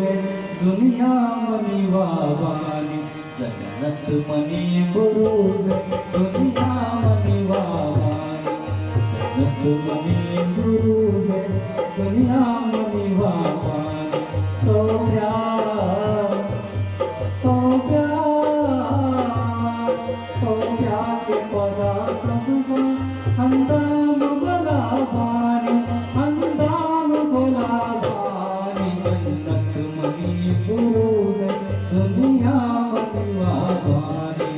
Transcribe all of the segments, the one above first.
गुरुजे दुनिया मनी वावानी जन्नत मनी गुरुजे दुनिया मनी वावानी जन्नत मनी गुरुजे दुनिया मनी वावानी तो प्यार तो प्यार तो प्यार के पदा सबसे अंदाम गुलाबानी अंदाम गुलाबानी जन्नत मनी गुरुजे दुनिया मनी वावानी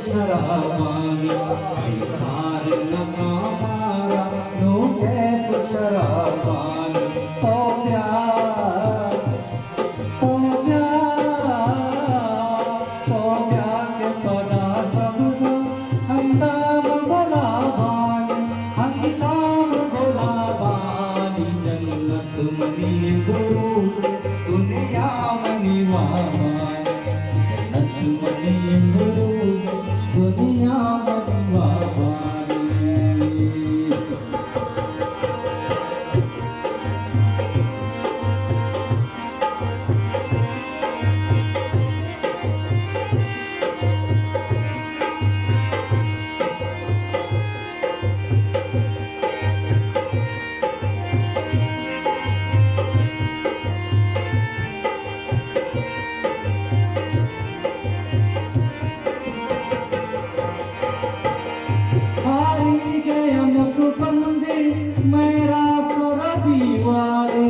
शराबानी सार नमारा नो कैफ शराबानी तो प्यार तो प्यार तो प्यार के पदा सबसे अंदाम गुलाबानी जन्नत मनी गुरुजे दुनिया मनी वावानी जन्नत मनी गुरुजे दुनिया मनी वावानी मेरा सुर दीवारे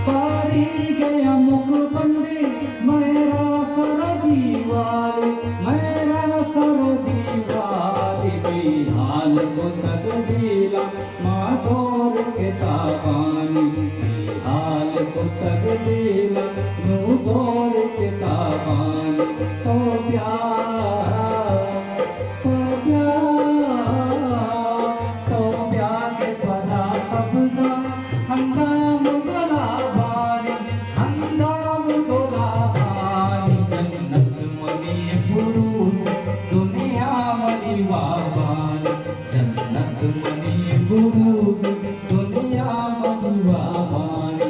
पारी गया मुख बंदी मेरा सुर दीवारे मेरा सुर दीवारे बेहाल को तकदीला माधोर के ताबानी बेहाल को तकदीला नूदोर के ताबानी तो प्यार तो प्यार तो प्यार के पदा सबसे अंदाम गुलाबानी जन्नत मनी गुरुजे दुनिया मनी वावानी जन्नत मनी गुरुजे दुनिया मनी वावानी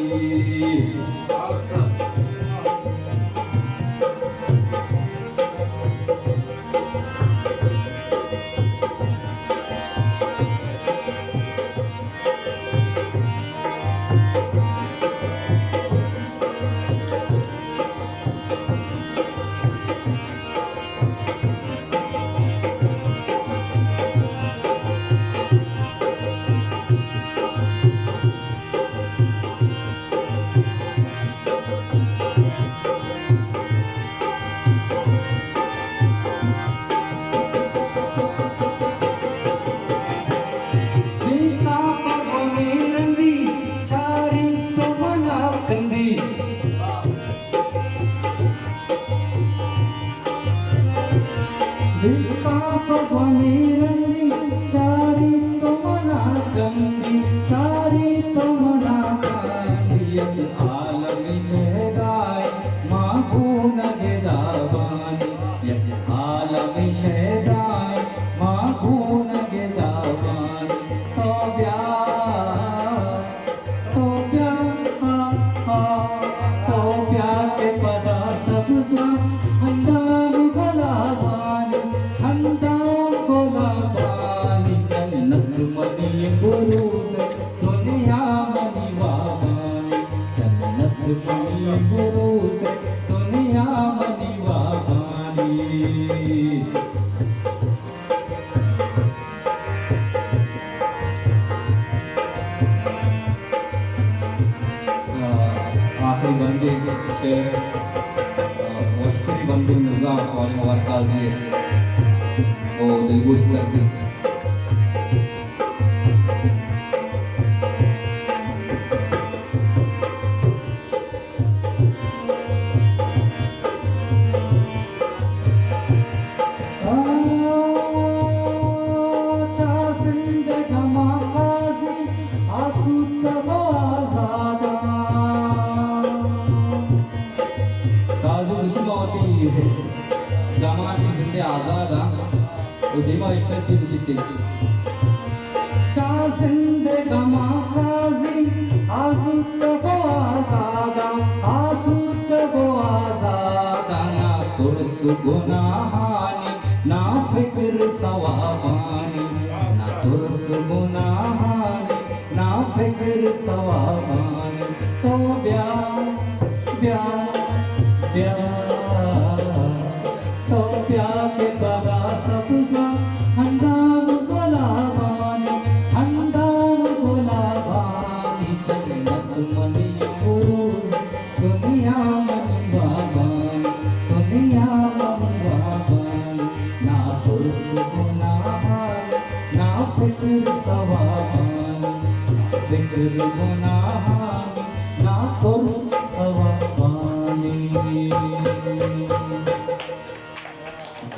मनी बुरूस दुनिया मनी वाबानी जन्नत मनी बुरूस दुनिया मनी वाबानी आखिरी बंदे शेर मशहूरी बंदे निज़ाम और मरकाजी वो दिलगोश लफ्ज़ Gamati zinde azada, udima işte çilişti. Ça zinde gamakazi, asut go azada, asut go azada. Na turs gunahani, na fikr sawabani. Na turs gunahani, na fikr sawabani. To byan, byan, byan. तो प्यार के बड़ा सब्ज़ा हंगाम गुलाबानी जन्नत money बुरूस दुनिया money वाबानी दुनिया money वाबानी ना पुरुष गुनाहानी ना फिक्र सवाबानी ना फिक्र गुनाह